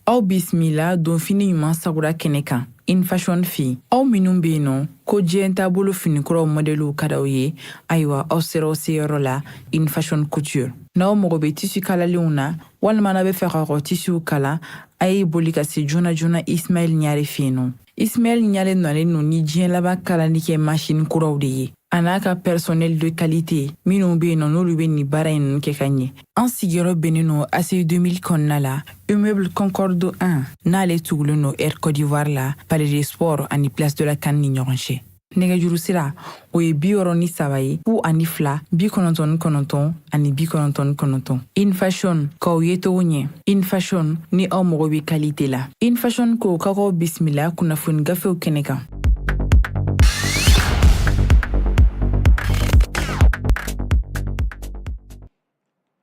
Aw bisimila donfini ɲuman sagura kɛnɛ kan Infashion Fi. Aw minnu be yen nɔ ko diɲɛ taabolo finikuraw modeliw ka d'aw ye, ayiwa aw sera aw seyɔrɔ la Infashion Couture. N'aw mago bɛ tisi kalalenw na walima n'a bɛ fɛ ka tisiw kala, a ye boli ka se joona joona Ismaël Ɲare fe yen nɔ. Ismaël Ɲare nɔlen no ni diɲɛ laban kalali kɛ machine kuraw de ye. A n'a ka personnel de qualité minnu be yen nɔ n'olu be nin baara in kɛ ka ɲɛ. An sigiyɔrɔ bɛnnen no ACI 2000 kɔnɔna la Immeuble Concorde 1 n'ale tugulen no Air Côte d'Ivoire la Palais des Sports ani Place de la Canne ni ɲɔgɔn cɛ. Nɛgɛjuru sira o ye 63 ye 02 99 ani 99. Infashion k'aw ye togo ɲɛ. Infashion ni aw mago bɛ qualité la. Infashion ko k'aw bisimila kunnafoni gafew kɛnɛ kan.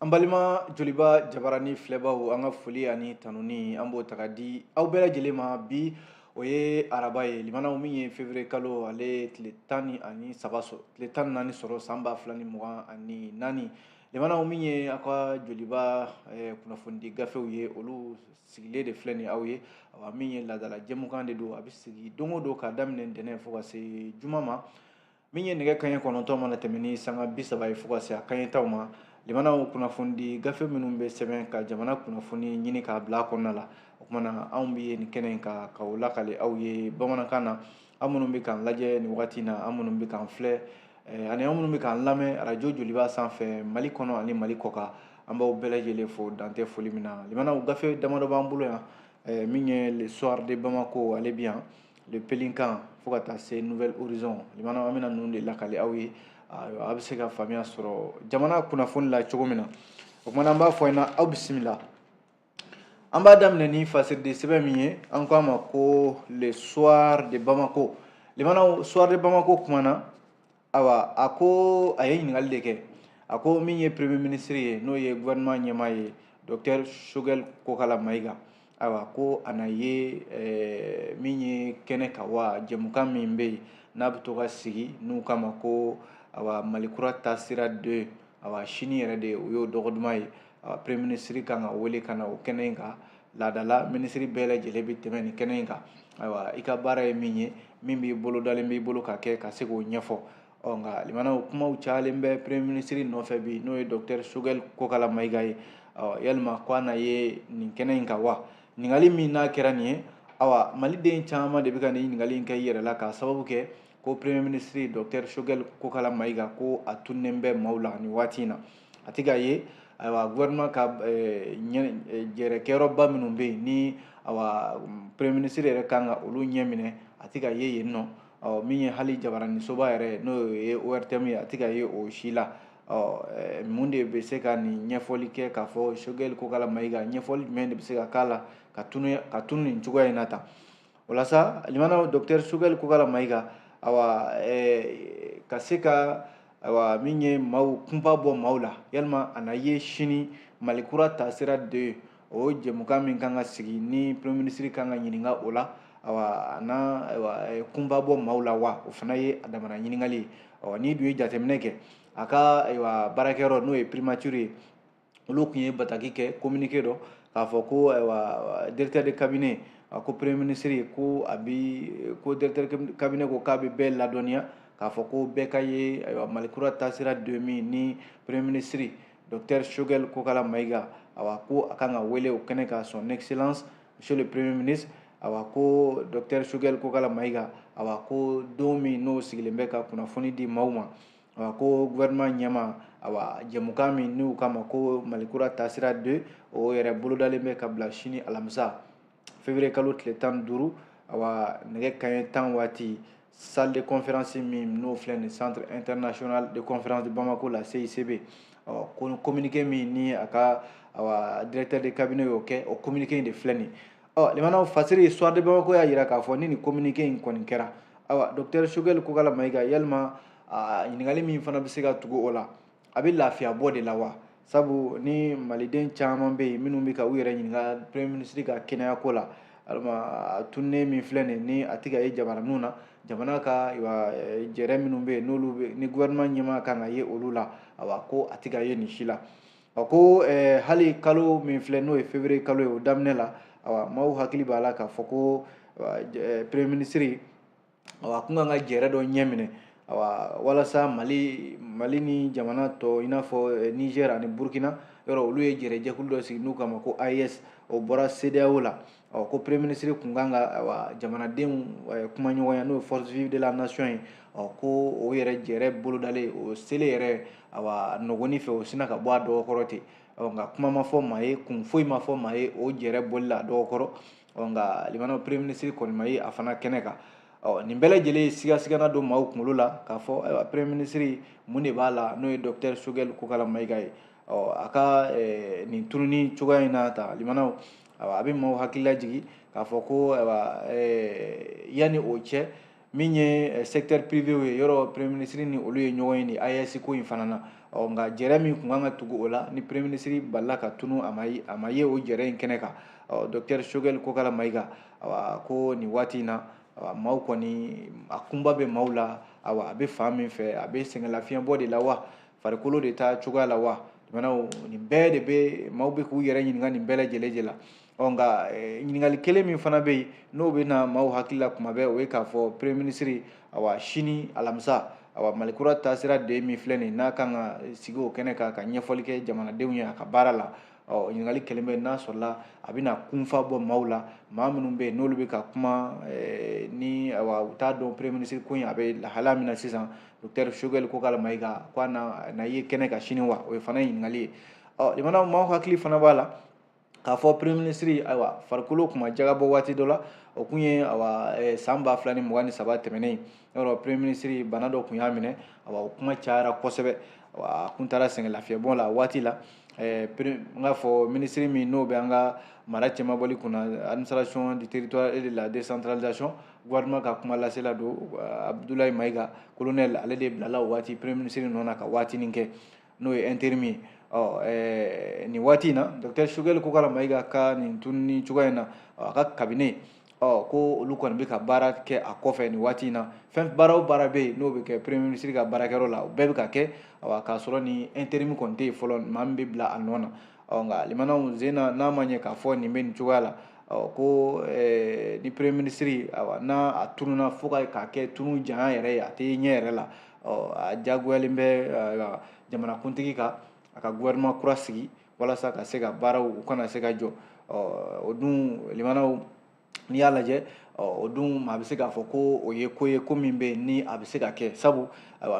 An balima joliba jabarani filɛbaw an ka foli ani tanuni an b'o taga di aw bɛɛ lajɛlen ma. Bi o ye araba ye limanaw min ye février kalo ale tile 13 tile 14 sɔrɔ san 2024 limanaw min ye aw ka joliba kunnafoni di gafew ye olu sigilen de filɛ nin aw ye min ye laadala jɛmukan de don a bɛ sigi don o don ka daminɛ ntɛnɛn fo ka se juma ma min ye nɛgɛ kanɲɛ 9 mana tɛmɛ ni sanga 30 ye fo ka se a kanɲɛ 10 ma. Limanaw kunnafoni di gafe minnu bɛ sɛbɛn ka jamana kunnafoni ɲini k'a bila a kɔnɔna la. O kumana anw bɛ nin kɛnɛ in ka o lakale aw ye bamanankan na. An minnu bɛ k'an lajɛ nin wagati in na, an minnu bɛ k'an filɛ ani an minnu bɛ k'an lamɛn radio joliba sanfɛ Mali kɔnɔ ani Mali kɔkan, an b'aw bɛɛ lajɛlen fo dantɛ foli min na. Limanaw gafe damadɔ b'an bolo yan min ye le soir de Bamako ale bɛ yan, le Pelinkan fo ka taa se Nouvelle Horizon. Limanaw an bɛna ninnu de lakale aw ye. A bɛ se ka faamuya sɔrɔ jamana kunnafoni la cogo min na. O kumana an b'a fɔ ɲɛna aw bisimila. An b'a daminɛ ni fasiride sɛbɛn min ye an k'a ma ko le soir de Bamako. Limanaw soir de Bamako kumana a ko a ye ɲininkali de kɛ. A ko min ye premier ministre ye n'o ye gouvernement ɲɛmaa ye Dr Choguel Kokala Mayiga, ko a na ye min ye kɛnɛ kan wa jɛmukan min bɛ yen n'a bɛ to ka sigi n'u k'a ma ko Malikura taasira 2 sini yɛrɛ de o y'o dɔgɔ duman ye. Premier ministre kan ka wele ka na o kɛnɛ in kan. Laadala ministre bɛɛ lajɛlen bɛ tɛmɛ nin kɛnɛ in kan. I ka baara ye min ye min b'i bolo dalen b'i bolo ka kɛ ka se k'o ɲɛfɔ. Nka limanaw kumaw cayalen bɛ premier ministre nɔfɛ bi n'o ye Dr Choguel Kokala Mayiga ye. Yalima ko a na ye nin kɛnɛ in kan wa? Ɲininkali min n'a kɛra nin ye, maliden caman de bɛ ka nin ɲininkali in kɛ i yɛrɛ la k'a sababu kɛ ko premier ministre Dr Choguel Kokala Mayiga ko a tunnen bɛ maaw la nin waati in na. A tɛ ka ye gouvernement ka yɛrɛkɛyɔrɔba minnu bɛ yen ni premier ministre yɛrɛ kan ka olu ɲɛ minɛ a tɛ ka ye yen nɔ. Min ye hali jabaranisoba yɛrɛ n'o ye ORTM ye a tɛ ka ye o si la. Mun de bɛ se ka nin ɲɛfɔli kɛ k'a fɔ Choguel Kokala Mayiga ɲɛfɔli jumɛn de bɛ se ka k'a la ka tunu nin cogoya in na tan. O la sa limanaw Dr Choguel Kokala Mayiga ka se ka min ye kunba bɔ maaw la yalima a na ye sini Malikura taasira 2 o jɛmukan min kan ka sigi ni premier ministre kan ka ɲininka o la a na kunba bɔ maaw la wa? O fana ye a damana ɲininkali ye. N'i dun ye jateminɛ kɛ a ka baarakɛyɔrɔ n'o ye primature ye olu tun ye bataki kɛ communiqué dɔ k'a fɔ ko directeur de cabinet ko premier ministre ko directeur de cabinet ko k'a bɛ bɛɛ ladɔnniya k'a fɔ ko bɛɛ ka ye Malikura taasira 2 min ni premier ministre Dr Choguel Kokala Mayiga ko a kan ka wele o kɛnɛ kan son excellence monsieur le premier ministre ko Dr Choguel Kokala Mayiga ko don min n'o sigilen bɛ ka kunnafoni di maaw ma ko gouvernement ɲɛma jɛmukan min n'u k'a ma ko Malikura taasira 2 o yɛrɛ bolodalen bɛ ka bila sini alamisa février kalo tile 15 nɛgɛ kanɲɛ 10 waati salle de conférence min n'o filɛ nin centre international de conférence de Bamako la CICB communiqué min ni a ka directeur de cabinet y'o kɛ o communiqué in de filɛ nin. Limanaw fasiri soir de Bamako y'a jira k'a fɔ ni nin communiqué in kɔni kɛra Dr Choguel Kokala Mayiga yalima ɲininkali min fana bɛ se ka tugu o la a bɛ lafiya bɔ de la wa? Sabu ni maliden caman bɛ yen minnu bɛ ka u yɛrɛ ɲininka premier ministre ka kɛnɛya ko la alima tunnen min filɛ nin ni a tɛ ka ye jabaraniw na jamana ka jɛrɛ minnu bɛ yen n'olu ni gouvernement ɲɛmaa kan ka ye olu la ko a tɛ ka ye nin si la. Ko hali kalo min filɛ n'o ye février kalo ye o daminɛ la awa maaw hakili b'a la k'a fɔ ko premier ministre awa kun kan ka jɛrɛ dɔ ɲɛ minɛ awa walasa mali ni jamana tɔ i n'a fɔ niger ani burkina yɔrɔ olu ye jɛrɛjɛkulu dɔ sigi n'u k'a ma ko AES o bɔra CEDEAO la ko premier ministre kun kan ka awa jamanadenw kumaɲɔgɔnya n'o ye force vive de la nation ye ko o yɛrɛ jɛrɛ bolodalen o selen yɛrɛ awa nɔgɔni fɛ o sina ka bɔ a dɔgɔ kɔrɔ ten nka kuma ma fɔ maa ye kun foyi ma fɔ maa ye o jɛrɛ bɔli la a dɔgɔ kɔrɔ nka limanaw premier ministre kɔni ma ye a fana kɛnɛ kan nin bɛɛ lajɛlen sigasigana don maaw kunkolo la k'a fɔ ayiwa premier ministre mun de b'a la n'o ye docteur Choguel Kokala Mayiga ye a ka nin tununi cogoya in na ta limanaw a bɛ maaw hakili lajigi k'a fɔ ko ayiwa yanni o cɛ min ye secteur privé ye yɔrɔ premier ministre ni olu ye ɲɔgɔn ye nin AES ko in fana na nka jɛrɛ min kun kan ka tugu o la ni premier ministre balila ka tunu a ma ye o jɛrɛ in kɛnɛ kan docteur Choguel Kokala Mayiga ko nin waati in na maaw kɔni a kunba bɛ maaw la a bɛ fan min fɛ a bɛ sɛgɛnlafiɲɛbɔ de la wa farikolo de ta cogoya la wa jamanaw nin bɛɛ de bɛ maaw bɛ k'u yɛrɛ ɲininka nin bɛɛ lajɛlen de la nka ɲininkali kelen min fana bɛ yen n'o bɛ na maaw hakili la kuma bɛɛ o ye k'a fɔ premier ministre sini alamisa malikura taasira de min filɛ nin n'a kan ka sigi o kɛnɛ kan ka ɲɛfɔli kɛ jamanadenw ye a ka baara la ɲininkali kelen bɛ n'a sɔrɔla a bɛna kunfa bɔ maaw la maa minnu bɛ yen n'olu bɛ ka kuma ni u t'a dɔn premier ministre ko in a bɛ lahala min na sisan docteur Choguel Kokala Mayiga ko a na ye kɛnɛ kan sini wa o ye fana ɲininkali ye limanaw maaw hakili fana b'a la k'a fɔ premier ministre farikolo kun ma jagabɔ waati dɔ la o kun ye san 2023 tɛmɛnen yɔrɔ premier ministre bana dɔ kun y'a minɛ o kuma cayara kosɛbɛ a kun taara sɛgɛnlafiɲɛbɔ la waati la n k'a fɔ ministre min n'o bɛ an ka mara cɛmabɔli kunna administration du territoire et de la décentralisation gouvernement ka kuma lasela don Abdoulaye Mayiga colonel ale de bilala o waati premier ministre nɔ na ka waatinin kɛ n'o ye intérim ye nin waati in na docteur Choguel Kokala Mayiga ka nin tununi cogoya in na a ka cabinet ko olu kɔni bɛ ka baara kɛ a kɔfɛ nin waati in na fɛn baara o baara bɛ yen n'o bɛ kɛ premier ministre ka baarakɛyɔrɔ la o bɛɛ bɛ ka kɛ k'a sɔrɔ ni intérim kɔni tɛ yen fɔlɔ maa min bɛ bila a nɔ na nka limanaw zena n'a ma ɲɛ k'a fɔ nin bɛ nin cogoya la ko ni premier ministre n'a a tununa fo k'a kɛ tunu janya yɛrɛ ye a tɛ ɲɛ yɛrɛ la a diyagoyalen bɛ jamanakuntigi kan a ka gouvernement kura sigi walasa ka se ka baaraw u kana se ka jɔ o dun limanaw n'i y'a lajɛ o dun maa bɛ se k'a fɔ ko o ye ko ye ko min bɛ yen ni a bɛ se ka kɛ sabu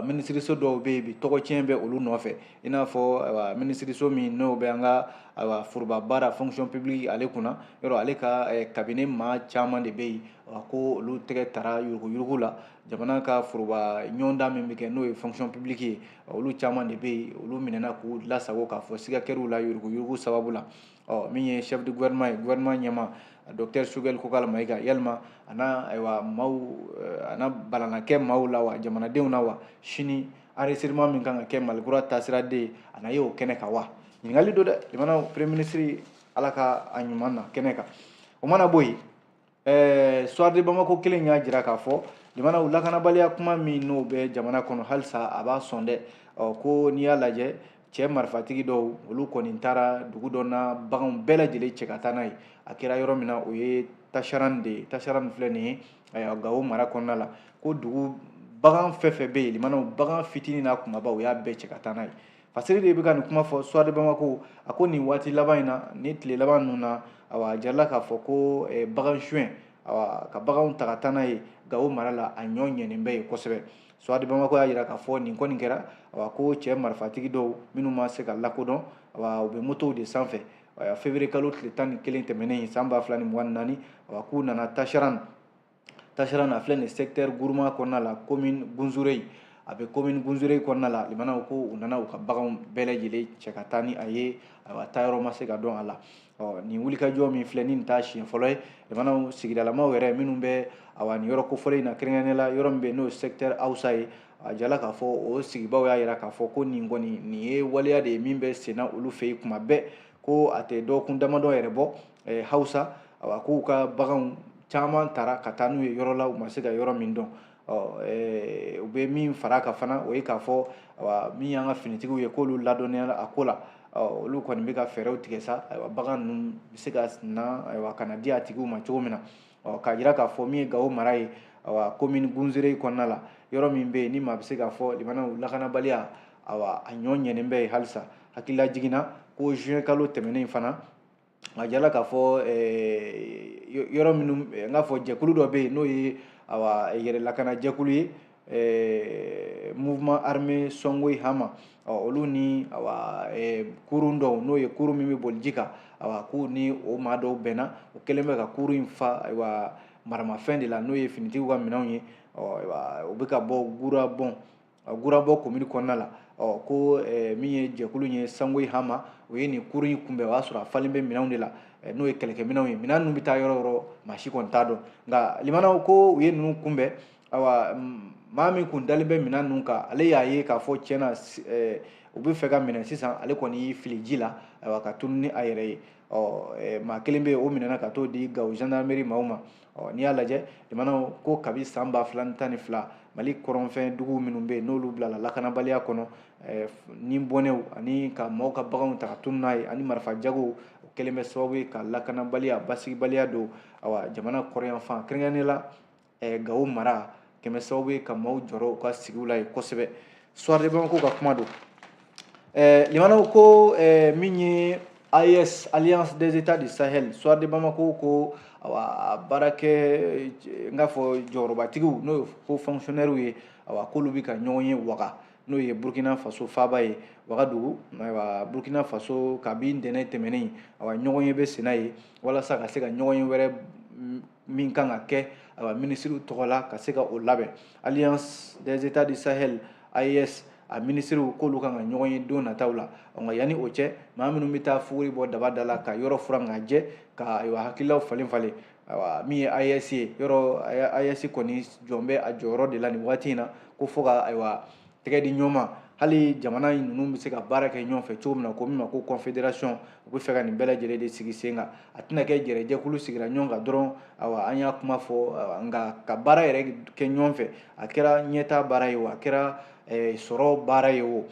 minisiriso dɔw bɛ yen bi tɔgɔcɛn bɛ olu nɔfɛ i n'a fɔ minisiriso min n'o bɛ an ka foroba baara fonction publique ale kunna yɔrɔ ale ka cabinet maa caman de bɛ yen ko olu tɛgɛ tara yuruguyurugu la jamana ka foroba ɲɔgɔndan min bɛ kɛ n'o ye fonction publique ye olu caman de bɛ yen olu minɛna k'u lasago k'a fɔ siga kɛr'u la yuruguyurugu sababu la min ye chef de gouvernement ye gouvernement ɲɛma docteur Choguel Kokala Mayiga yalima a na balana kɛ maaw la wa jamanadenw na wa sini enregistrement min kan ka kɛ malikura taasira de a na ye o kɛnɛ kan wa ɲininkali don dɛ limanaw premier ministre ala ka a ɲuman na kɛnɛ kan o mana bɔ yen soir de Bamako kelen y'a jira k'a fɔ limanaw lakanabaliya kuma min n'o bɛ jamana kɔnɔ halisa a b'a sɔn dɛ ko n'i y'a lajɛ cɛ marifatigi dɔw olu kɔni taara dugu dɔ na baganw bɛɛ lajɛlen cɛ ka taa n'a ye a kɛra yɔrɔ min na o ye Tasharan de ye Tasharan filɛ nin ye Gawo mara kɔnɔna la ko dugu bagan fɛn fɛn bɛ yen limanaw bagan fitinin n'a kumaba o y'a bɛɛ cɛ ka taa n'a ye fasiri de bɛ ka nin kuma fɔ soir de Bamako a ko nin waati laban in na ni tile laban ninnu na a jarala k'a fɔ ko bagan suɲɛ ka baganw ta ka taa n'a ye Gawo mara la a ɲɔ ɲɛnen bɛ yen kosɛbɛ soir de Bamako y'a jira k'a fɔ nin kɔni kɛra ko cɛ marifatigi dɔw minnu ma se ka lakodɔn u bɛ motow de sanfɛ février kalo tile 11 tɛmɛnen san 2024 k'u nana Tasharan a filɛ nin secteur gourma kɔnɔna la commune Gunzurei a bɛ commune Gunzurei kɔnɔna la limanaw ko u nana u ka baganw bɛɛ lajɛlen cɛ ka taa ni a ye taayɔrɔ ma se ka dɔn a la nin wulikajɔ min filɛ ni nin t'a siɲɛ fɔlɔ ye limanaw sigidalamaw yɛrɛ minnu bɛ nin yɔrɔ kofɔlen in na kɛrɛnkɛrɛnnen la yɔrɔ min bɛ n'o secteur Hausa ye a jala k'a fɔ o sigibaaw y'a jira k'a fɔ ko nin kɔni nin ye waleya de ye min bɛ senna olu fɛ yen kuma bɛɛ ko a tɛ dɔgɔkun damadɔ yɛrɛ bɔ Hausa k'u ka baganw caman tara ka taa n'u ye yɔrɔ la u ma se ka yɔrɔ min dɔn u bɛ min fara kan fana o ye k'a fɔ min y'an ka finitigiw ye k'olu ladɔnniyara a ko la olu kɔni bɛ ka fɛɛrɛw tigɛ sa ayiwa bagan ninnu bɛ se ka na ayiwa ka na di a tigiw ma cogo min na k'a jira k'a fɔ min ye Gawo mara ye commune Gunzere kɔnɔna la yɔrɔ min bɛ yen ni maa bɛ se k'a fɔ limanaw lakanabaliya a ɲɔ ɲɛnen bɛ yen halisa hakilila jiginna ko juin kalo tɛmɛnen fana a jala k'a fɔ yɔrɔ minnu n k'a fɔ jɛkulu dɔ bɛ yen n'o ye yɛrɛlakana jɛkulu ye mouvement armé Songoyi Hama olu ni kurun dɔw n'o ye kurun min bɛ boli ji kan k'u ni o maa dɔw bɛnna o kɛlen bɛ ka kurun in fa maramafɛn de la n'o ye finitigiw ka minɛnw ye o bɛ ka bɔ Gurabɔ commune kɔnɔna la ko min ye jɛkulu ye Songoyi Hama o ye nin kurun in kunbɛn o y'a sɔrɔ a falen bɛ minɛnw de la n'o ye kɛlɛkɛminɛnw ye minɛn ninnu bɛ taa yɔrɔ yɔrɔ maa si kɔni t'a dɔn nka limanaw ko u ye ninnu kunbɛn maa min kun dalen bɛ minɛn ninnu kan ale y'a ye k'a fɔ tiɲɛna u bɛ fɛ ka minɛ sisan ale kɔni y'i fili ji la ka tunu ni a yɛrɛ ye maa kelen bɛ yen o minɛna ka t'o di Gawo gendarmerie maaw ma n'i y'a lajɛ limanaw ko kabi san 2012 Mali kɔrɔnfɛn dugu minnu bɛ yen n'olu bilala lakanabaliya kɔnɔ ni bɔnɛw ani ka maaw ka baganw ta ka tunu n'a ye ani marifa jagow o kɛlen bɛ sababu ye ka lakanabaliya basigibaliya don jamana kɔrɔyanfan kɛrɛnkɛrɛnnen la Gawo mara kɛmɛ sababu ye ka maaw jɔrɔ u ka sigiw la yen kosɛbɛ Soir de Bamako ka kuma don limanaw ko min ye AES Alliance des États du Sahel Soir de Bamako ko baarakɛ n k'a fɔ jɔyɔrɔbatigiw n'o ye ko fonctionnaires ye k'olu bɛ ka ɲɔgɔn ye waga n'o ye Burkina Faso faaba ye Wagadugu Burkina Faso kabi ntɛnɛn tɛmɛnen ɲɔgɔn ye bɛ sen na ye walasa ka se ka ɲɔgɔn ye wɛrɛ min kan ka kɛ minisiriw tɔgɔ la ka se ka o labɛn Alliance des États du Sahel AES a minisiriw k'olu kan ka ɲɔgɔn ye don nataw la nka yanni o cɛ maa minnu bɛ taa fuguri bɔ daba da la ka yɔrɔ furan ka jɛ ka hakililaw falen falen min ye AES ye yɔrɔ AES kɔni jɔn bɛ a jɔyɔrɔ de la nin waati in na ko fɔ ka tɛgɛ di ɲɔgɔn ma hali jamana ninnu bɛ se ka baara kɛ ɲɔgɔn fɛ cogo min na ko min ma ko confédération u bɛ fɛ ka nin bɛɛ lajɛlen de sigi sen kan a tɛna kɛ jɛrɛjɛkulu sigira ɲɔgɔn kan dɔrɔn an y'a kuma fɔ nka ka baara yɛrɛ kɛ ɲɔgɔn fɛ a kɛra ɲɛtaa baara ye o a kɛra sɔrɔ baara ye o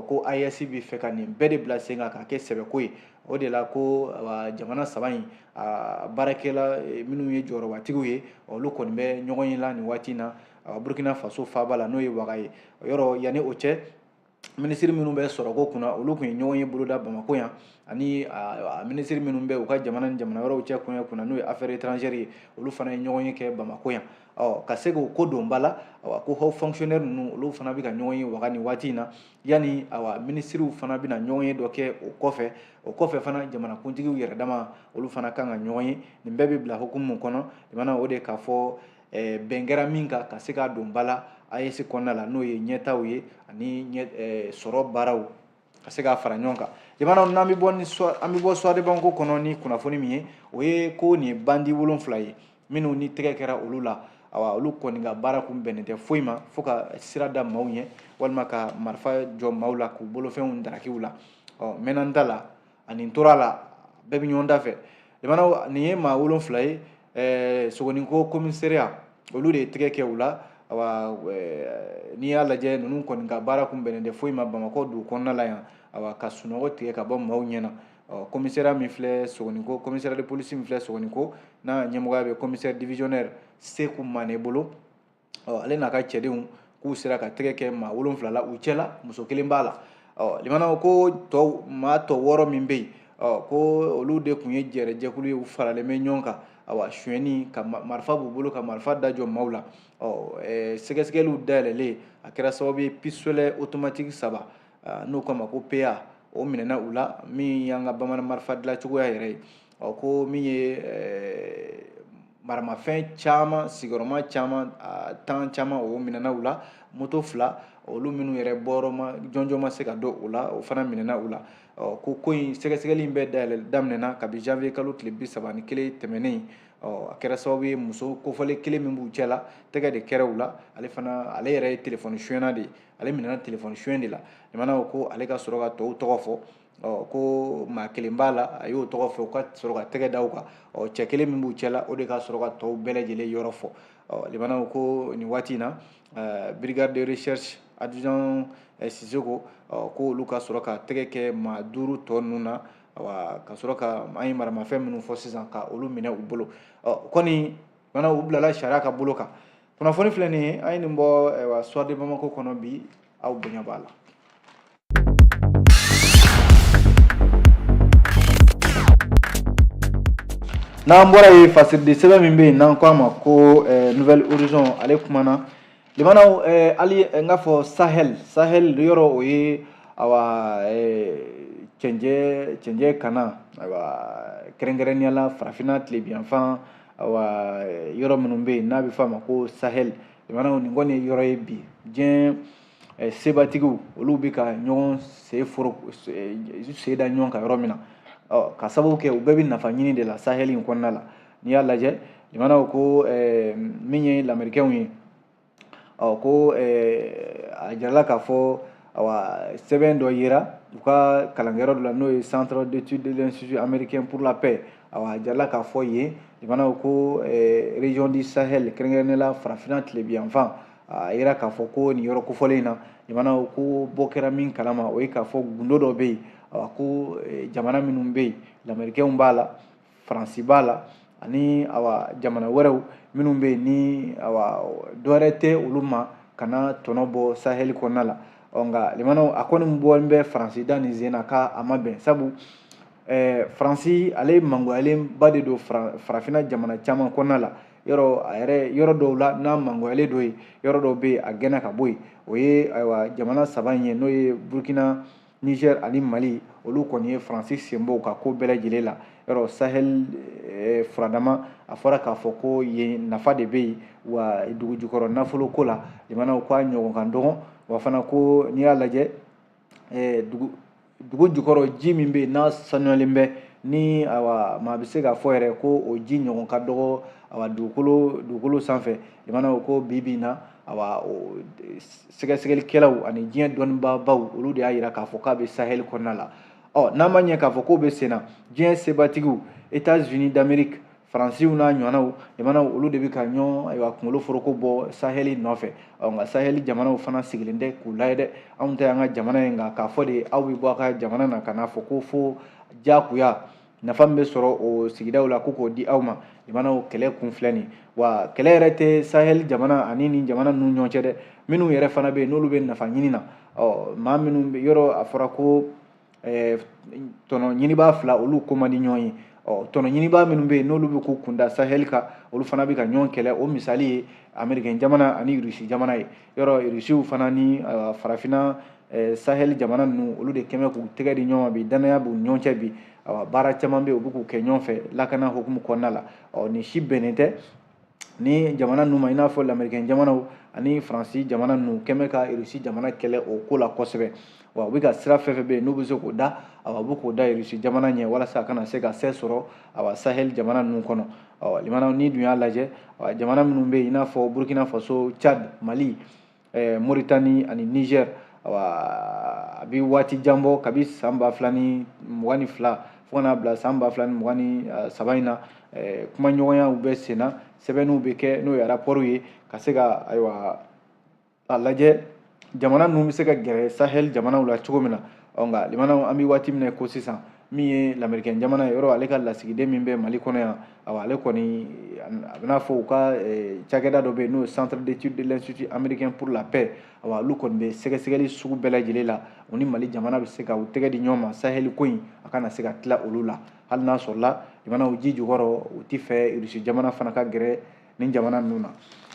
ko AES bɛ fɛ ka nin bɛɛ de bila sen kan k'a kɛ sɛbɛko ye o de la ko jamana saba in baarakɛla minnu ye jɔyɔrɔbatigiw ye olu kɔni bɛ ɲɔgɔn ye la nin waati in na Burkina Faso faaba la n'o ye Waga ye yɔrɔ yanni o cɛ minisiri minnu bɛ sɔrɔko kunna olu tun ye ɲɔgɔn ye boloda Bamako yan ani minisiri minnu bɛ u ka jamana ni jamana wɛrɛw cɛ kɔɲɔ kunna n'o ye affaires étrangères ye olu fana ye ɲɔgɔn ye kɛ Bamako yan ka se k'o ko don ba la ko haut fonctionnaire ninnu olu fana bɛ ka ɲɔgɔn ye Waga nin waati in na yanni minisiriw fana bɛna ɲɔgɔn ye dɔ kɛ o kɔfɛ fana jamanakuntigiw yɛrɛ dama olu fana kan ka ɲɔgɔn ye nin bɛɛ bɛ bila hukumu kɔnɔ jamana o de k'a fɔ bɛn kɛra min kan ka se k'a don ba la AES kɔnɔna la n'o ye ɲɛtaw ye ani sɔrɔ baaraw ka se k'a fara ɲɔgɔn kan jamana n'an bɛ bɔ Soir de Bamako kɔnɔ ni kunnafoni min ye o ye ko nin ye bandi 7 ye minnu ni tɛgɛ kɛra olu la olu kɔni ka baara kun bɛnnen tɛ foyi ma fo ka sira da maaw ɲɛ walima ka marifa jɔ maaw la k'u bolofɛnw darakiw la mɛnna n ta la ani n tora la bɛɛ bɛ ɲɔgɔn da fɛ jamana nin ye maa 7 ye Sogoninko commissariat olu de ye tɛgɛ kɛ u la n'i y'a lajɛ ninnu kɔni ka baara kun bɛnnen tɛ foyi ma Bamako dugu kɔnɔna la yan ka sunɔgɔ tigɛ ka bɔ maaw ɲɛna commissariat min filɛ Sogoninko commissariat de police min filɛ Sogoninko n'a ɲɛmɔgɔya bɛ commissaire divisionnaire Seku Mane bolo ale n'a ka cɛdenw k'u sera ka tɛgɛ kɛ maa 7 la u cɛla muso 1 b'a la limanaw ko maa tɔ 6 min bɛ yen ko olu de tun ye jɛrɛjɛkulu ye u faralen bɛ ɲɔgɔn kan suyɛnni ka marifa b'u bolo ka marifa da jɔ maaw la sɛgɛsɛgɛliw dayɛlɛlen a kɛra sababu ye pistolet automatique 3 n'o k'a ma ko PA o minɛna u la min y'an ka bamanan marifa dilancogoya yɛrɛ ye ko min ye maramafɛn caman sigiyɔrɔma caman tan caman o minɛna u la moto 2 olu minnu yɛrɛ jɔnjɔn ma se ka don o la o fana minɛna u la ko in sɛgɛsɛgɛli in bɛɛ daminɛna kabi janvier kalo tile 31 tɛmɛnen a kɛra sababu ye muso kofɔlen 1 min b'u cɛla tɛgɛ de kɛra u la ale yɛrɛ ye téléphone suyɛnna de ye ale minɛna téléphone suyɛn de la jamana ko ale ka sɔrɔ ka tɔw tɔgɔ fɔ ko maa 1 b'a la a y'o tɔgɔ fɔ ka sɔrɔ ka tɛgɛ da u kan cɛ 1 min b'u cɛla o de ka sɔrɔ ka tɔw bɛɛ lajɛlen yɔrɔ fɔ limana ko ni waati na brigade de recherche adjudant Sisoko ko olu ka sɔrɔ ka tɛgɛ kɛ maa 5 tɔ ninnu na ka sɔrɔ ka an ye maramafɛn minnu fɔ sisan ka olu minɛ u bolo kɔni mana u bilala sariya ka bolo kan kunnafoni filɛ nin ye an ye nin bɔ soir de Bamako kɔnɔ bi aw bonya b'a la. N'an bɔra ye fasiridi sɛbɛn min bɛ yen n'an ko a ma ko nouvelle horizon ale kumana limanaw hali n k'a fɔ sahel yɔrɔ o ye cɛnjɛ kana kɛrɛnkɛrɛnnenya la farafinna tilebiyanfan yɔrɔ minnu bɛ yen n'a bɛ fɔ a ma ko sahel limanaw nin kɔni ye yɔrɔ ye bi diɲɛ sebatigiw olu bɛ ka ɲɔgɔn sen da ɲɔgɔn kan yɔrɔ min na ka sababu kɛ u bɛɛ bɛ nafa ɲini de la sahel in kɔnɔna la n'i y'a lajɛ limanaw ko min ye lamɛrikɛnw ye ko a jirala k'a fɔ sɛbɛn dɔ yera u ka kalankɛyɔrɔ dɔ la n'o ye centre d'étude de l'institut américain pour la paix a jirala k'a fɔ yen limanaw ko région du sahel kɛrɛnkɛrɛnnenya la farafinna tilebiyanfan a yera k'a fɔ ko nin yɔrɔ kofɔlen in na limanaw ko bɔ kɛra min kalama o ye k'a fɔ gundo dɔ bɛ yen ko jamana minnu bɛ yen lamɛrikɛnw b'a la faransi b'a la ani jamana wɛrɛw minnu bɛ yen ni dɔwɛrɛ tɛ olu ma kana tɔnɔ bɔ sahel kɔnɔna la nka limanaw a kɔni bɔlen bɛ faransi da nin sen na k'a ma bɛn sabu faransi ale mangoyalenba de don farafinna jamana caman kɔnɔna la yɔrɔ dɔw la n'a mangoyalen dɔ ye yɔrɔ dɔw bɛ yen a gɛnna ka bɔ yen o ye jamana 3 in ye n'o ye burkina Niger ani Mali olu kɔni ye faransi senbɔ ka ko bɛɛ lajɛlen la yɔrɔ sahel furadama a fɔra k'a fɔ ko yen nafa de bɛ yen wa dugu jukɔrɔ nafolo ko la limanaw ko a ɲɔgɔn ka dɔgɔ wa fana ko n'i y'a lajɛ dugu jukɔrɔ ji min bɛ yen n'a sanuyalen bɛ ni maa bɛ se k'a fɔ yɛrɛ ko o ji ɲɔgɔn ka dɔgɔ dugukolo sanfɛ limanaw ko bi na sɛgɛsɛgɛlikɛlaw ani diɲɛ dɔnnibaabaw olu de y'a jira k'a fɔ k'a bɛ sahel kɔnɔna la n'an ma ɲɛ k'a fɔ k'o bɛ sen na diɲɛ sebatigiw États-Unis d'Amérique faransiw n'a ɲɔgɔnnaw limanaw olu de bɛ ka kunkolo foroko bɔ sahel nɔfɛ nka sahel jamanaw fana sigilen tɛ k'u layɛ dɛ anw tɛ an ka jamana ye nka k'a fɔ de aw bɛ bɔ a ka jamana na ka n'a fɔ ko fo diyagoya nafa min bɛ sɔrɔ o sigidaw la ko k'o di aw ma limanaw kɛlɛ kun filɛ nin wa kɛlɛ yɛrɛ tɛ sahel jamana ani nin jamana ninnu ɲɔgɔn cɛ dɛ minnu yɛrɛ fana bɛ yen n'olu bɛ nafa ɲini na maa minnu bɛ yɔrɔ a fɔra ko tɔnɔ ɲinibaa 2 olu ko man di ɲɔgɔn ye tɔnɔ ɲinibaa minnu bɛ yen n'olu bɛ k'u kunda sahel kan olu fana bɛ ka ɲɔgɔn kɛlɛ o misali ye américain jamana ani rusi jamana ye yɔrɔ rusiw fana ni farafinna sahel jamana ninnu olu de kɛmɛ k'u tɛgɛ di ɲɔgɔn ma bi danaya b'u ɲɔgɔn cɛ bi baara caman bɛ yen u bɛ k'u kɛ ɲɔgɔn fɛ lakana hukumu kɔnɔna la nin si bɛnnen tɛ ni jamana ninnu ma i n'a fɔ lamɛrikɛn jamanaw ani faransi jamana ninnu kɛmɛ ka rusi jamana kɛlɛ o ko la kosɛbɛ wa u bɛ ka sira fɛn fɛn bɛ yen n'u bɛ se k'o da u bɛ k'o da rusi jamana ɲɛ walasa a kana se ka se sɔrɔ sahel jamana ninnu kɔnɔ limanaw ni dun y'a lajɛ jamana minnu bɛ yen i n'a fɔ burkina faso Tchad Mali Mauritanie ani Niger a bɛ waati jan bɔ kabi san 2022 fo ka n'a bila san 2023 in na kumaɲɔgɔnyaw bɛ sen na sɛbɛnniw bɛ kɛ n'o ye rapport ye ka se ka a lajɛ jamana ninnu bɛ se ka gɛrɛ sahel jamanaw la cogo min na nka limanaw an bɛ waati min na ko sisan min ye lamɛrikɛn jamana ye yɔrɔ ale ka lasigiden min bɛ Mali kɔnɔ yan ale kɔni a bɛ n'a fɔ u ka cakɛda dɔ bɛ yen n'o ye centre d'étude de l'institut américain pour la paix olu kɔni bɛ sɛgɛsɛgɛli sugu bɛɛ lajɛlen la u ni Mali jamana bɛ se ka u tɛgɛ di ɲɔgɔn ma sahel ko in a kana se ka tila olu la hali n'a sɔrɔla limanaw ji jukɔrɔ u tɛ fɛ rusi jamana fana ka gɛrɛ nin jamana ninnu na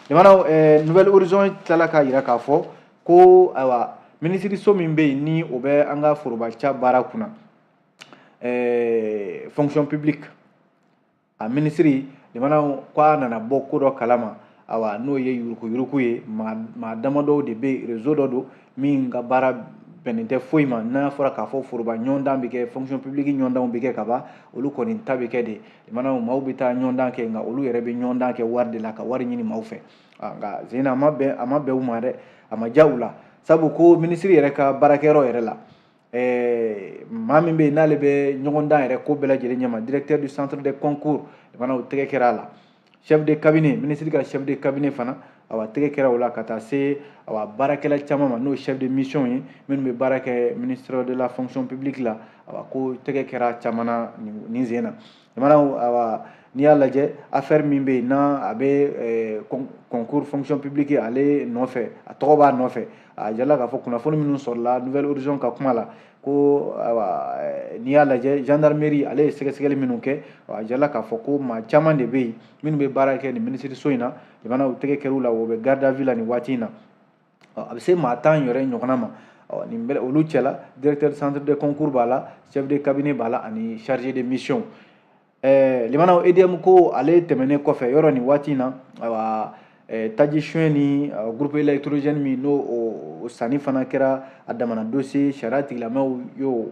limanaw nouvelle horizon tilala k'a jira k'a fɔ ko minisiriso min bɛ yen ni o bɛ an ka forobaca baara kunna fonction publique a minisiri limanaw k'a nana bɔ ko dɔ kalama n'o ye yurukuyuruku ye maa damadɔw de bɛ réseau dɔ don min ka baara bɛnnen tɛ foyi ma n'a fɔra k'a fɔ foroba ɲɔgɔndan bɛ kɛ fonction publique ɲɔgɔndanw bɛ kɛ ka ban olu kɔni ta bɛ kɛ de limanaw maaw bɛ taa ɲɔgɔndan kɛ nka olu yɛrɛ bɛ ɲɔgɔndan kɛ wari de la ka wari ɲini maaw fɛ nka zena a ma bɛn u ma dɛ a ma diya u la sabu ko minisiri yɛrɛ ka baarakɛyɔrɔ yɛrɛ la maa min bɛ yen n'ale bɛ ɲɔgɔndan yɛrɛ ko bɛɛ lajɛlen ɲɛma directeur du centre des concours limanaw tɛgɛ kɛra a la chef de cabinet ministre ka chef de cabinet fana awa tege kɛra o la ka taa se awa baarakɛla caman ma n'o chef de mission ye minnu bɛ baara kɛ ministre de la fonction publique la awa ko tege kɛra caman na nin sen na jamana awa n'i y'a lajɛ affaire min bɛ yen n'a a bɛ concours fonction publique ale nɔfɛ a tɔgɔ b'a nɔfɛ a jirala k'a fɔ kunnafoni minnu sɔrɔla nouvelle horizon ka kuma la ko awa n'i y'a lajɛ gendarmerie ale ye sɛgɛsɛgɛli minnu kɛ a jirala k'a fɔ ko maa caman de bɛ yen minnu bɛ baara kɛ nin ministériso in na jamana u tɛgɛ kɛr'u la o bɛ garde à vue la nin waati in na a bɛ se maa 10 yɛrɛ ɲɔgɔnna ma nin bɛ olu cɛla directeur centre de concours b'a la chef de cabinet b'a la ani chargé de mission limanaw EDM ko ale tɛmɛnen kɔfɛ yɔrɔ nin waati in na awa taji suɲɛ ni groupe électrogène min n'o o sanni fana kɛra a damana dossier sariya tigilamɛw y'o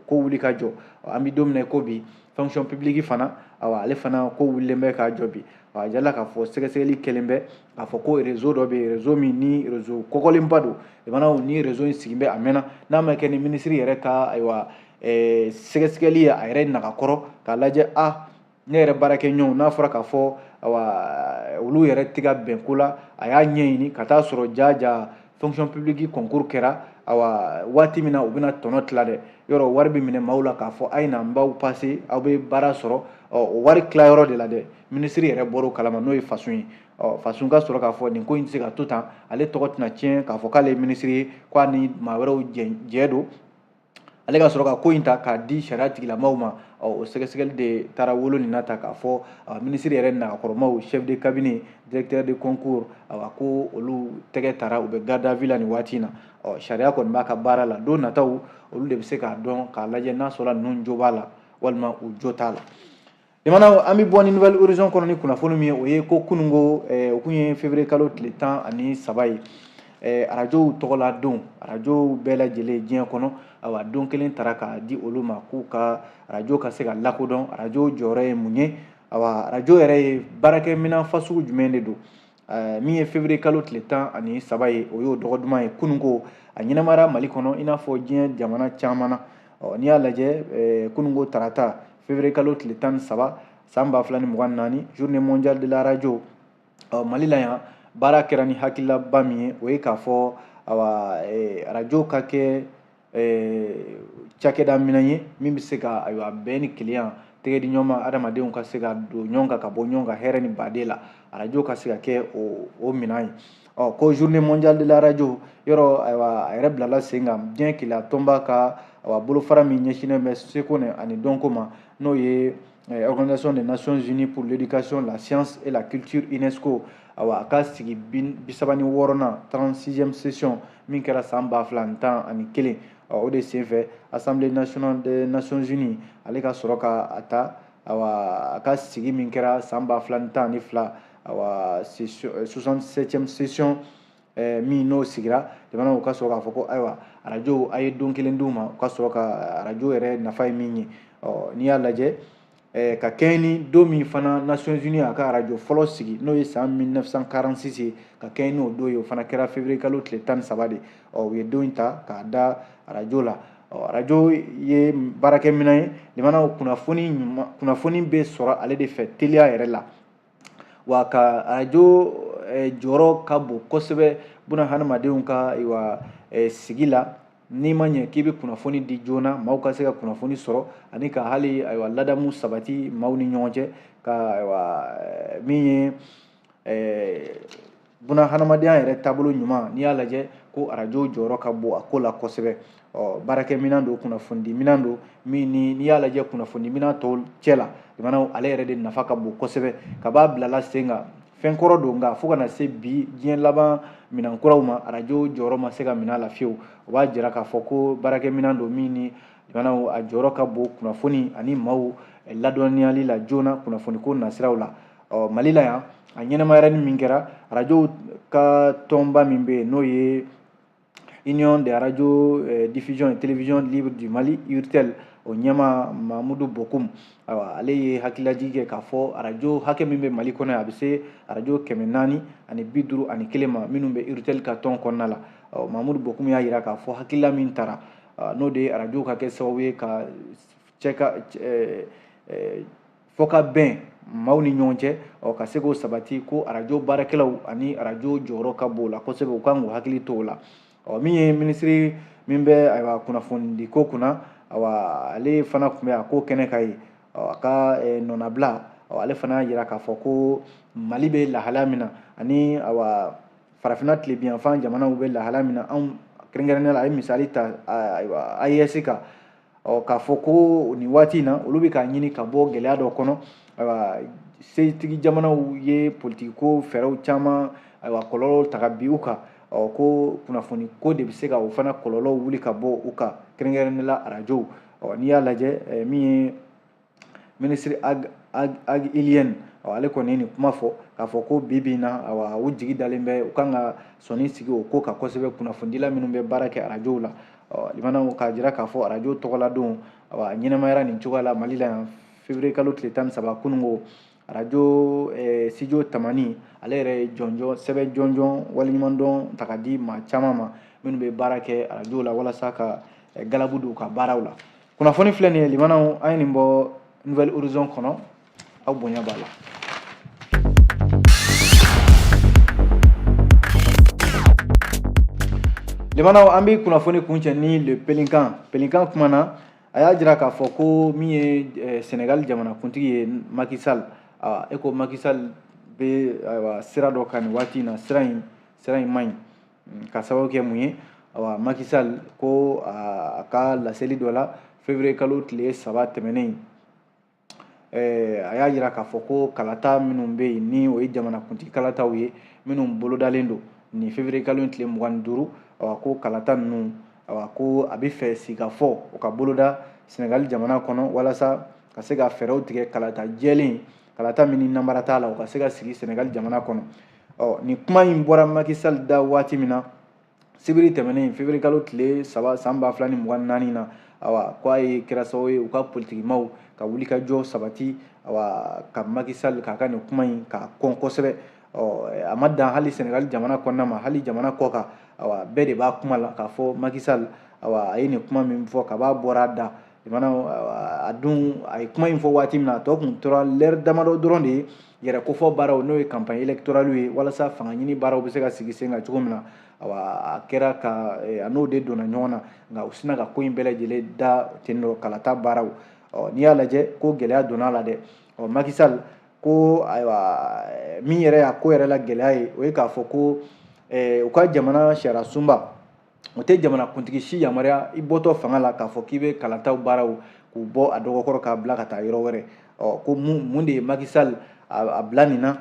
ko wuli ka jɔ an bɛ don min na ko bi fonction publique fana awa ale fana ko wulilen bɛ k'a jɔ bi a jirala k'a fɔ sɛgɛsɛgɛli kɛlen bɛ k'a fɔ ko réseau dɔ bɛ yen réseau min ni réseau kɔkɔlenba don limanaw ni réseau in sigi bɛ a mɛnna n'a ma kɛ ni ministre yɛrɛ ka ayiwa sɛgɛsɛgɛli ye a yɛrɛ nagakɔrɔ k'a lajɛ ne yɛrɛ baarakɛ ɲɔgɔnw n'a fɔra k'a fɔ awa olu yɛrɛ tɛ ka bɛn ko la a y'a ɲɛɲini ka taa sɔrɔ ja fonction publique concours kɛra awa waati min na u bɛna tɔnɔ tila dɛ yɔrɔ wari bɛ minɛ maaw la k'a fɔ a ye na n b'aw passe aw bɛ baara sɔrɔ o wari tilayɔrɔ de la dɛ ministre yɛrɛ bɔr'o kalama n'o ye Fasun ye Fasun ka sɔrɔ k'a fɔ nin ko in tɛ se ka to tan ale tɔgɔ tɛna tiɲɛ k'a fɔ k'ale ye ministre ye k'a ni maa wɛrɛw jɛ don ale ka sɔrɔ ka ko in ta k'a di sariya tigilamaaw ma o sɛgɛsɛgɛli de taara wolo nin na ta k'a fɔ ministre yɛrɛ nagakɔrɔmaw chef de cabinet directeur de concours awa ko olu tɛgɛ tara u bɛ garde à vue la nin waati in na sariya kɔni b'a ka baara la don nataw olu de bɛ se k'a dɔn k'a lajɛ n'a sɔrɔ ninnu jo b'a la walima u jo t'a la limanaw an bɛ bɔ ni nouvelle horizon kɔnɔ ni kunnafoni min ye o ye ko kunungo o kun ye février kalo tile 13 ye arajow tɔgɔla don arajow bɛɛ lajɛlen diɲɛ kɔnɔ awa don kelen tara k'a di olu ma k'u ka arajo ka se ka lakodɔn arajo jɔyɔrɔ ye mun ye awa arajo yɛrɛ ye baarakɛminɛn fasugu jumɛn de don min ye février kalo tile 13 ye o y'o dɔgɔ duman ye kunungo a ɲɛnamara Mali kɔnɔ i n'a fɔ diɲɛ jamana caman na n'i y'a lajɛ kunungo tarata février kalo tile 13 san 2024 journée mondiale de la radio Mali la yan baara kɛra ni hakililaba min ye o ye k'a fɔ awa arajo ka kɛ cakɛda minɛn ye min bɛ se ka ayiwa bɛn ni kelenya tɛgɛ di ɲɔgɔn ma adamadenw ka se ka don ɲɔgɔn kan ka bɔ ɲɔgɔn kan hɛrɛ ni baden la arajo ka se ka kɛ o minɛn ye ko journée mondiale de la radio yɔrɔ ayiwa a yɛrɛ bilala sen kan diɲɛ kelenya tɔnba ka awa bolofara min ɲɛsinnen bɛ seko ani dɔnko ma n'o ye Organisation des Nations Unies pour l'éducation, la science et la culture UNESCO awa a ka sigi 36nan 36e session min kɛra san 2011 o de senfɛ Assemblée nationale des Nations Unies ale ka sɔrɔ ka a ta awa a ka sigi min kɛra san 2012 awa 67e session min n'o sigira jamanaw ka sɔrɔ k'a fɔ ko ayiwa arajo a ye don kelen d'u ma u ka sɔrɔ ka arajo yɛrɛ nafa ye min ye n'i y'a lajɛ ka kɛɲɛ ni don min fana Nations Unies a ka arajo fɔlɔ sigi n'o ye san 1946 ye ka kɛɲɛ n'o don ye o fana kɛra février kalo tile 13 de u ye don in ta k'a da arajo la arajo ye baarakɛminɛn ye limanaw kunnafoni bɛ sɔrɔ ale de fɛ teliya yɛrɛ la wa ka arajo jɔyɔrɔ ka bon kosɛbɛ buna hadamadenw ka sigi la n'i ma ɲɛ k'i bɛ kunnafoni di joona maaw ka se ka kunnafoni sɔrɔ ani ka hali ladamu sabati maaw ni ɲɔgɔn cɛ ka min ye buna hadamadenya yɛrɛ taabolo ɲuman n'i y'a lajɛ ko arajo jɔyɔrɔ ka bon a ko la kosɛbɛ baarakɛminɛn don kunnafonidiminɛn don min n'i y'a lajɛ kunnafonidiminɛn tɔw cɛ la jamanaw ale yɛrɛ de nafa ka bon kosɛbɛ ka b'a bilala sen kan fɛn kɔrɔ don nka fo kana se bi diɲɛ laban minɛn kuraw ma arajo jɔyɔrɔ ma se ka minɛ a la fiyewu o b'a jira k'a fɔ ko baarakɛminɛn don min ni jamanaw a jɔyɔrɔ ka bon kunnafoni ani maaw ladɔnniyali la joona kunnafoniko nasiraw la Mali la yan a ɲɛnamayarani min kɛra arajo ka tɔnba min bɛ yen n'o ye Union des radios diffusion et télévision libre du Mali URTEL o ɲɛma Mamudu Bokum ale ye hakililajigi kɛ k'a fɔ arajo hakɛ min bɛ Mali kɔnɔ a bɛ se arajo 451 ma minnu bɛ URTEL ka tɔn kɔnɔna la Mamudu Bokum y'a jira k'a fɔ hakilila min taara n'o de ye arajo ka kɛ sababu ye ka fɔ ka bɛn maaw ni ɲɔgɔn cɛ ka se k'o sabati ko arajo baarakɛlaw ani arajo jɔyɔrɔ ka bon o la kosɛbɛ u kan k'u hakili to o la min ye minisiri min bɛ ayiwa kunnafonidi ko kunna ale fana tun bɛ a ko kɛnɛ ka ye a ka nɔnabila ale fana y'a jira k'a fɔ ko mali bɛ lahalaya min na ani farafinna tilebiyanfan jamanaw bɛ lahalaya min na anw kɛrɛnkɛrɛnnenya la a ye misali ta AES kan k'a fɔ ko nin waati in na olu bɛ k'a ɲini ka bɔ gɛlɛya dɔ kɔnɔ setigi jamanaw ye politikiko fɛɛrɛw caman kɔlɔlɔw ta ka bin u kan ko kunnafoni ko de bɛ se ka o fana kɔlɔlɔw wuli ka bɔ u kan kɛrɛnkɛrɛnnenya arajow n'i y'a lajɛ min ye minisiri Ag Ilien ale kɔni nin kuma fɔ k'a fɔ ko bi in na u jigi dalen bɛ u kan ka sɔnni sigi o ko kan kosɛbɛ kunnafonidila minnu bɛ baara kɛ arajow la limanaw k'a jira k'a fɔ arajo tɔgɔladon ɲɛnamayara nin cogoya la Mali la yan février kalo tile 13 kunungo arajo studio tamani ale yɛrɛ ye sɛbɛn jɔnjɔn waliɲumandɔn ta ka di maa caman ma minnu bɛ baara kɛ arajo la walasa ka galabu don u ka baaraw la kunnafoni filɛ nin ye limanaw an ye nin bɔ Nouvelle Horizon kɔnɔ aw bonya b'a la. Limanaw an bɛ kunnafoni kuncɛ ni le Pelinkan kuma na a y'a jira k'a fɔ ko min ye Senegal jamanakuntigi ye Macky Sall ko Macky Sall bɛ sira dɔ kan nin waati in na sira in man ɲi ka sababu kɛ mun ye Macky Sall ko a ka laseli dɔ la février kalo tile 3 tɛmɛnen a y'a jira k'a fɔ ko kalata minnu bɛ yen ni o ye jamanakuntigi kalataw ye minnu bolodalen don ni février kalo tile 25 ko kalata ninnu ko a bɛ fɛ sigikafɔ o ka boloda Senegal jamana kɔnɔ walasa ka se ka fɛɛrɛw tigɛ kalata jɛlen kalata min ni namara t'a la o ka se ka sigi Senegal jamana kɔnɔ ni kuma in bɔra Macky Sall da waati min na sibiri tɛmɛnen février kalo tile 3 san 2024 na ko a ye kɛra sababu ye u ka politikimaw ka wuli ka jɔ sabati ka Macky Sall k'a ka nin kuma in ka kɔn kosɛbɛ a ma dan hali Senegal jamana kɔnɔna ma hali jamana kɔ kan bɛɛ de b'a kuma la k'a fɔ Macky Sall a ye nin kuma min fɔ ka b'a bɔra a da a ye kuma in fɔ waati min na a tɔ kun tora l'heure damadɔ dɔrɔn de ye yɛrɛ kofɔ baaraw n'o ye campagne électorale ye walasa fanga ɲini baaraw bɛ se ka sigi sen kan cogo min na a kɛra ka a n'o de donna ɲɔgɔn na nka u sina ka ko in bɛɛ lajɛlen da ten dɔ kalata baaraw n'i y'a lajɛ ko gɛlɛya donna a la dɛ Macky Sall ko ayiwa min yɛrɛ y'a ko yɛrɛ la gɛlɛya ye o ye k'a fɔ ko u ka jamana sariya sunba o tɛ jamanakuntigi si yamaruya i bɔtɔ fanga la k'a fɔ k'i bɛ kalataw baaraw k'u bɔ a dɔgɔkɔrɔ k'a bila ka taa yɔrɔ wɛrɛ ko mun de ye Macky Sall a bila nin na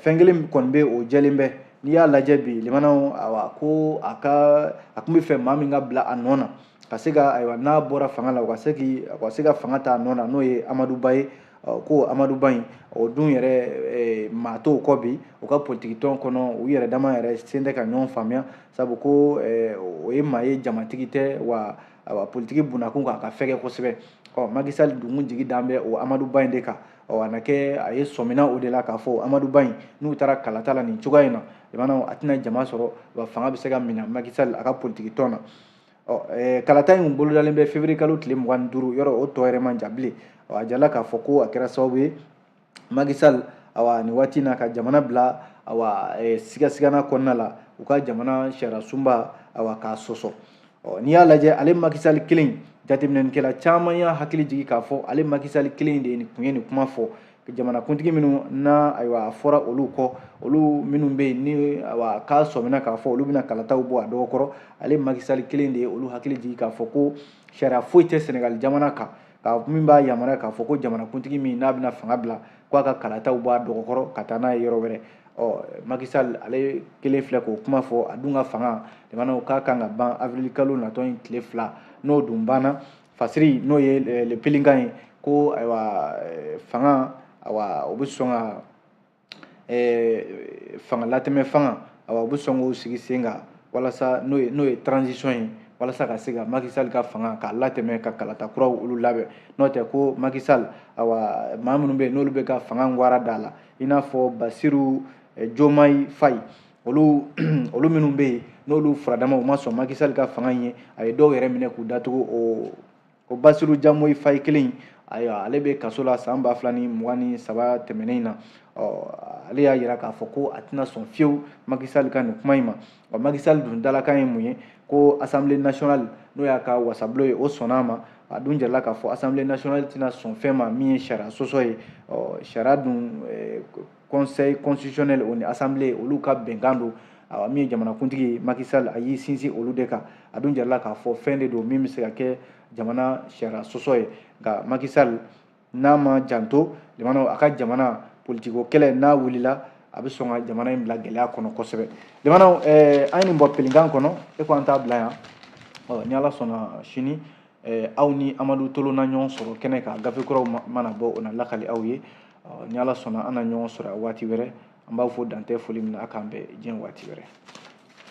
fɛn kelen kɔni bɛ o jɛlen bɛ n'i y'a lajɛ bi limanaw ko a kun bɛ fɛ maa min ka bila a nɔ na ka se ka ayiwa n'a bɔra fanga la u ka se ka fanga ta a nɔ na n'o ye Amadou Ba ye ko Amadou Ba in o dun yɛrɛ maa t'o kɔ bi u ka politiki tɔn kɔnɔ u yɛrɛ dama yɛrɛ sen tɛ ka ɲɔgɔn faamuya sabu ko o ye maa ye jamatigi tɛ wa politiki bunakun kan a ka fɛgɛ kosɛbɛ Macky Sall dun jigi dan bɛ o Amadou Ba in de kan a na kɛ a ye sɔmina o de la k'a fɔ Amadou Ba in n'u taara kalata la nin cogoya in na limanaw a tɛna jama sɔrɔ wa fanga bɛ se ka minɛ Macky Sall a ka politiki tɔn na kalata in bolodalen bɛ février kalo tile 25 yɔrɔ o tɔ yɛrɛ man jan bilen a jala k'a fɔ ko a kɛra sababu ye Macky Sall nin waati in na ka jamana bila sigasigana kɔnɔna la u ka jamana sariya sunba k'a sɔsɔ n'i y'a lajɛ ale Macky Sall kelen jateminɛlikɛla caman y'a hakili jigi k'a fɔ ale Macky Sall kelen de kun ye nin kuma fɔ jamanakuntigi minnu na ayiwa a fɔra olu kɔ olu minnu bɛ yen ni k'a sɔmina k'a fɔ olu bɛna kalataw bɔ a dɔgɔkɔrɔ ale Macky Sall kelen de ye olu hakili jigi k'a fɔ ko sariya foyi tɛ Senegal jamana kan min b'a yamaruya k'a fɔ ko jamanakuntigi min n'a bɛna fanga bila k'a ka kalataw bɔ a dɔgɔkɔrɔ ka taa n'a ye yɔrɔ wɛrɛ Macky Sall ale kelen filɛ k'o kuma fɔ a dun ka fanga limanaw k'a kan ka ban avril kalo natɔ in tile 2 n'o dun banna fasiri n'o ye le Pelinkan ye ko ayiwa fanga o bɛ sɔn ka fanga latɛmɛ fanga o bɛ sɔn k'o sigi sen kan walasa n'o ye transition ye walasa ka se ka Macky Sall ka fanga k'a latɛmɛ ka kalata kuraw olu labɛn n'o tɛ ko Macky Sall maa minnu bɛ yen n'olu bɛ ka fanga ŋwara da la i n'a fɔ Basiru Diomaye Faye olu minnu bɛ yen n'olu furadama u ma sɔn Macky Sall ka fanga in ye a ye dɔw yɛrɛ minɛ k'u datugu o Basiru Diomaye Faye kelen ayiwa ale bɛ kaso la san 2023 tɛmɛnen in na ale y'a yira k'a fɔ ko a tɛna sɔn fiyewu Macky Sall ka nin kuma in ma Macky Sall dun dalakan ye mun ye ko Assemblée nationale n'o y'a ka wasabulon ye o sɔnn'a ma a dun jarala k'a fɔ Assemblée nationale tɛna sɔn fɛn ma min ye sariya sɔsɔ ye sariya dun Conseil constitutionnel o ni Assemblée olu ka bɛnkan don min ye jamanakuntigi ye Macky Sall a y'i sinsin olu de kan a dun jarala k'a fɔ fɛn de don min bɛ se ka kɛ jamana sariya sɔsɔ ye nka Macky Sall n'a ma janto a ka jamana politiko kɛlɛ n'a wulila a bɛ sɔn ka jamana in bila gɛlɛya kɔnɔ kosɛbɛ jamanaw an ye nin bɔ pelenkan kɔnɔ e ko an t'a bila yan ni Ala sɔnna sini aw ni Amadu Tolo na ɲɔgɔn sɔrɔ kɛnɛ kan gafe kuraw mana bɔ o na lakali aw ye ni Ala sɔnna an na ɲɔgɔn sɔrɔ waati wɛrɛ an b'aw fo dantɛ foli min na a k'an bɛn diɲɛ waati wɛrɛ.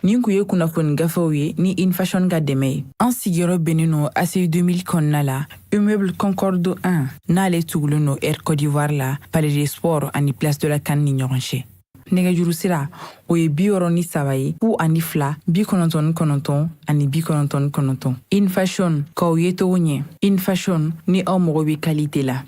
Nin kun ye kunnafoni gafew ye ni Infashion ka dɛmɛ ye. An sigiyɔrɔ bɛnnen no ACI 2000 kɔnɔna la immeuble Concorde 1 n'ale tugulen no Air Côte d'Ivoire la Palais des Sports ani Place de la CAN ni ɲɔgɔn cɛ. Nɛgɛjuru sira o ye 63 ye 02 99 ani 99. Infashion k'aw ye togo ɲɛ. Infashion ni aw mago bɛ qualité la.